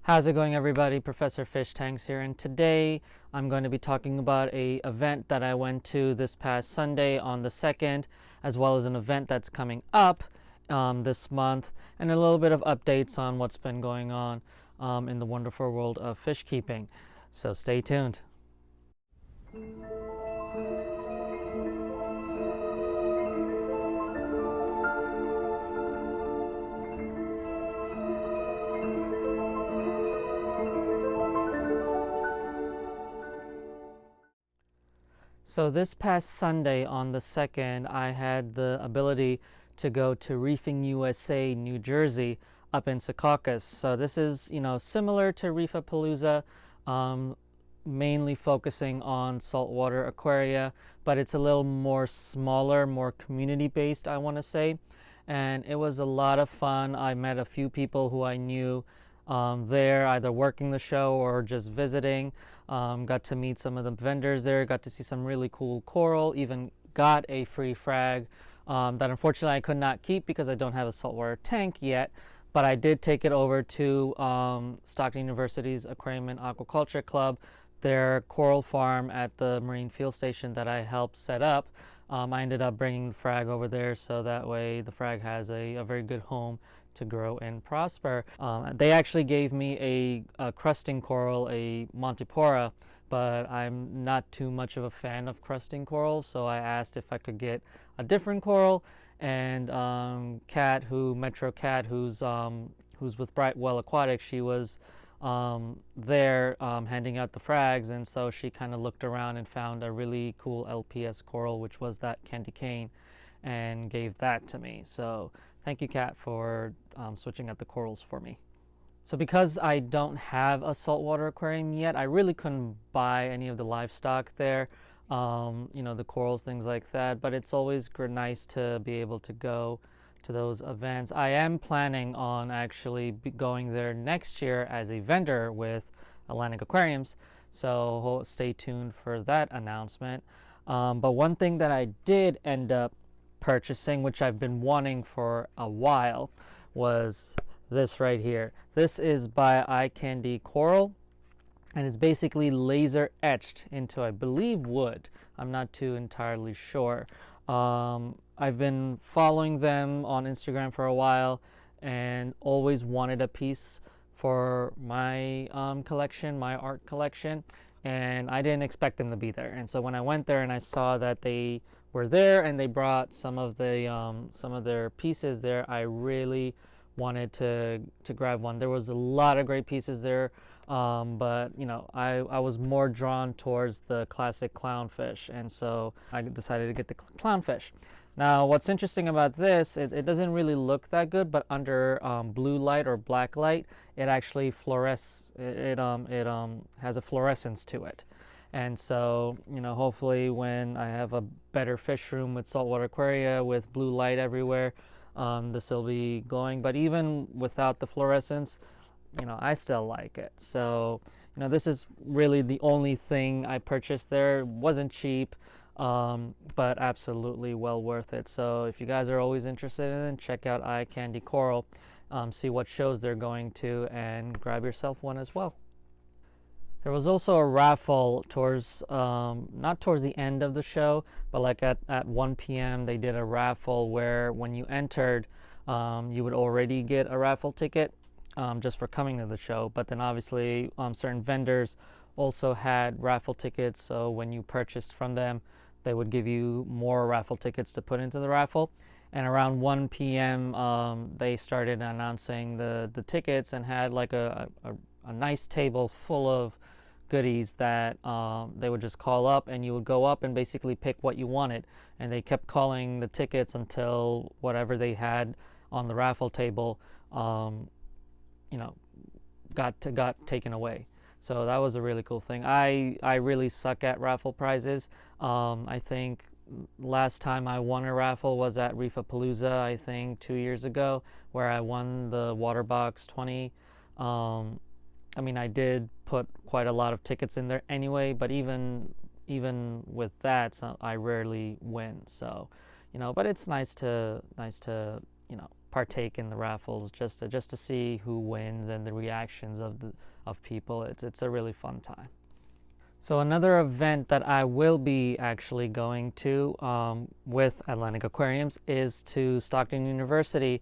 How's it going, everybody? Professor Fish Tanks here, and today I'm going to be talking about a event that I went to this past Sunday on the 2nd, as well as an event that's coming up this month, and a little bit of updates on what's been going on in the wonderful world of fish keeping. So stay tuned. So this past Sunday on the 2nd, I had the ability to go to Reefing USA New Jersey up in Secaucus. So this is, similar to Fish-A-Palooza, mainly focusing on saltwater aquaria, but it's a little more smaller, more community-based, I want to say. And it was a lot of fun. I met a few people who I knew there, either working the show or just visiting. Got to meet some of the vendors there, got to see some really cool coral, even got a free frag that unfortunately I could not keep because I don't have a saltwater tank yet, but I did take it over to Stockton University's Aquarium and Aquaculture Club, their coral farm at the Marine Field Station that I helped set up. I ended up bringing the frag over there so that way the frag has a very good home to grow and prosper. They actually gave me a crusting coral, a Montipora, but I'm not too much of a fan of crusting corals, so I asked if I could get a different coral, and Metro Cat, who's with Brightwell Aquatics, she was there handing out the frags, and so she kind of looked around and found a really cool LPS coral, which was that candy cane, and gave that to me. So thank you, Kat, for switching out the corals for me. So because I don't have a saltwater aquarium yet, I really couldn't buy any of the livestock there, the corals, things like that, but it's always nice to be able to go to those events. I am planning on actually going there next year as a vendor with Atlantic Aquariums, so stay tuned for that announcement. But one thing that I did end up purchasing, which I've been wanting for a while, was this right here. This is by Eye Candy Coral, and it's basically laser etched into, I believe, wood. I'm not too entirely sure. I've been following them on Instagram for a while and always wanted a piece for my collection, my art collection, and I didn't expect them to be there. And so when I went there and I saw that they were there and they brought some of their pieces there, I really wanted to grab one. There was a lot of great pieces there, but I was more drawn towards the classic clownfish, and so I decided to get the clownfish. Now, what's interesting about this, it doesn't really look that good, but under blue light or black light, it actually fluoresces. It has a fluorescence to it. And so, hopefully when I have a better fish room with saltwater aquaria with blue light everywhere, this will be glowing. But even without the fluorescence, I still like it. So, this is really the only thing I purchased there. It wasn't cheap, but absolutely well worth it. So if you guys are always interested in it, check out Eye Candy Coral, see what shows they're going to, and grab yourself one as well. There was also a raffle towards, not towards the end of the show, but like at 1 p.m. they did a raffle where when you entered, you would already get a raffle ticket just for coming to the show. But then obviously certain vendors also had raffle tickets, so when you purchased from them, they would give you more raffle tickets to put into the raffle. And around 1 p.m. They started announcing the tickets and had like a nice table full of goodies that they would just call up, and you would go up and basically pick what you wanted, and they kept calling the tickets until whatever they had on the raffle table got taken away. So that was a really cool thing. I really suck at raffle prizes. I think last time I won a raffle was at Fish-A-Palooza, I think 2 years ago, where I won the water box 20. I did put quite a lot of tickets in there anyway, but even with that, I rarely win. So, but it's nice to partake in the raffles just to see who wins and the reactions of people. It's a really fun time. So another event that I will be actually going to with Atlantic Aquariums is to Stockton University,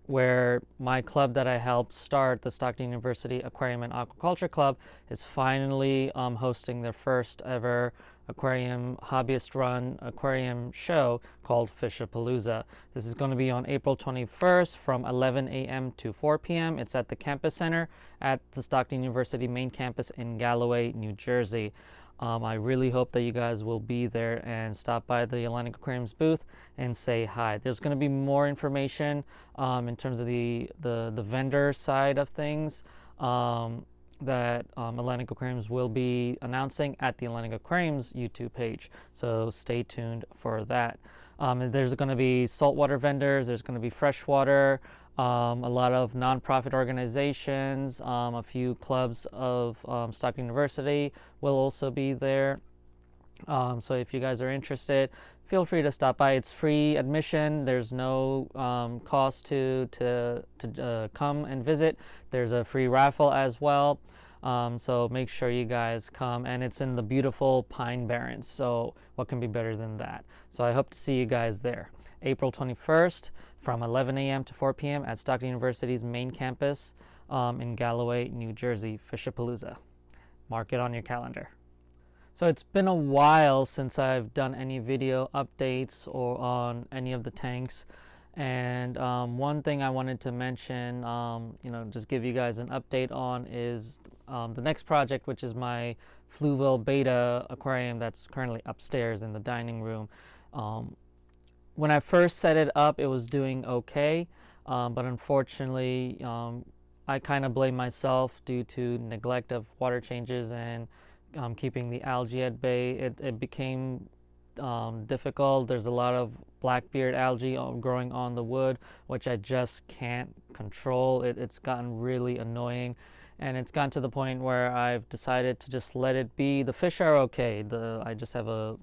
where my club that I helped start, the Stockton University Aquarium and Aquaculture Club, is finally hosting their first ever aquarium hobbyist run aquarium show called Fish-A-Palooza. This is going to be on April 21st from 11 a.m. to 4 p.m. It's at the Campus Center at the Stockton University main campus in Galloway, New Jersey. I really hope that you guys will be there and stop by the Atlantic Aquariums booth and say hi. There's going to be more information in terms of the vendor side of things that Atlantic Aquariums will be announcing at the Atlantic Aquariums YouTube page. So stay tuned for that. There's going to be saltwater vendors, there's going to be freshwater, a lot of nonprofit organizations, a few clubs of Stockton University will also be there. So if you guys are interested, feel free to stop by. It's free admission. There's no cost to come and visit. There's a free raffle as well. So make sure you guys come, and it's in the beautiful Pine Barrens. So what can be better than that? So I hope to see you guys there. April 21st from 11 a.m. to 4 p.m. at Stockton University's main campus in Galloway, New Jersey, Fish-A-Palooza. Mark it on your calendar. So it's been a while since I've done any video updates or on any of the tanks, and one thing I wanted to mention, just give you guys an update on is the next project, which is my fluvial beta aquarium that's currently upstairs in the dining room. When I first set it up, it was doing okay, but unfortunately I kind of blame myself due to neglect of water changes and keeping the algae at bay. It became difficult. There's a lot of blackbeard algae growing on the wood, which I just can't control. It's gotten really annoying, and it's gotten to the point where I've decided to just let it be. The fish are okay. I just have a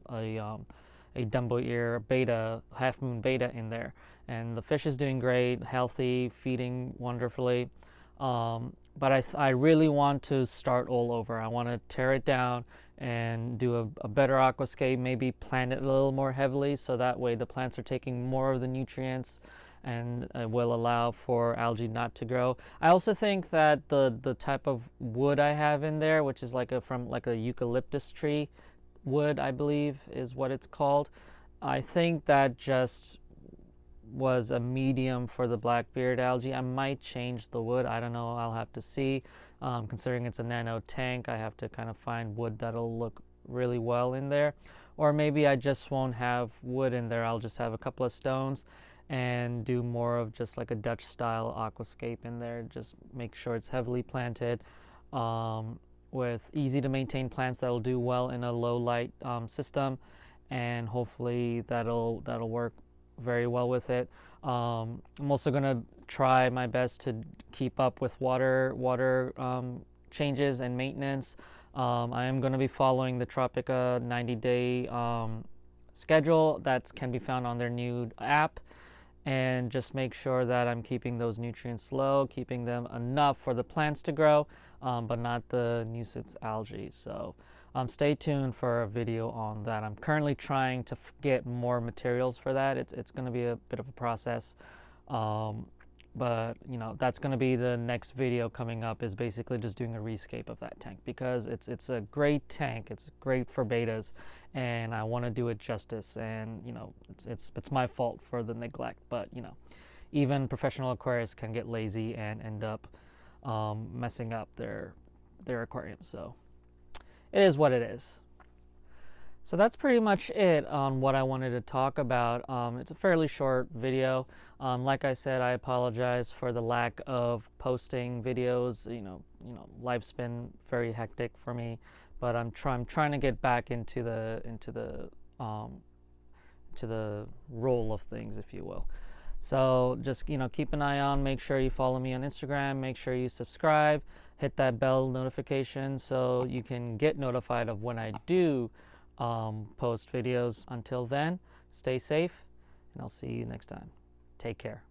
Dumbo ear beta, half moon beta in there, and the fish is doing great, healthy, feeding wonderfully. But I really want to start all over. I want to tear it down and do a better aquascape, maybe plant it a little more heavily so that way the plants are taking more of the nutrients and will allow for algae not to grow. I also think that the type of wood I have in there, which is from a eucalyptus tree wood, I believe is what it's called, I think that just was a medium for the blackbeard algae. I might change the wood. I don't know. I'll have to see. Considering it's a nano tank, I have to kind of find wood that'll look really well in there. Or maybe I just won't have wood in there. I'll just have a couple of stones and do more of just like a Dutch style aquascape in there. Just make sure it's heavily planted with easy to maintain plants that'll do well in a low light system, and hopefully that'll work very well with it. I'm also going to try my best to keep up with water changes and maintenance. I am going to be following the Tropica 90-day schedule that can be found on their new app, and just make sure that I'm keeping those nutrients low, keeping them enough for the plants to grow, but not the nuisance algae. So stay tuned for a video on that. I'm currently trying to get more materials for that. It's going to be a bit of a process, but that's going to be the next video coming up, is basically just doing a rescape of that tank, because it's a great tank. It's great for betas, and I want to do it justice. And it's my fault for the neglect, but even professional aquarists can get lazy and end up messing up their aquariums. So it is what it is. So that's pretty much it on what I wanted to talk about. It's a fairly short video. Like I said, I apologize for the lack of posting videos. Life's been very hectic for me, but I'm trying to get back into the role of things, if you will. So just keep an eye on. Make sure you follow me on Instagram. Make sure you subscribe. Hit that bell notification so you can get notified of when I do post videos. Until then, stay safe, and I'll see you next time. Take care.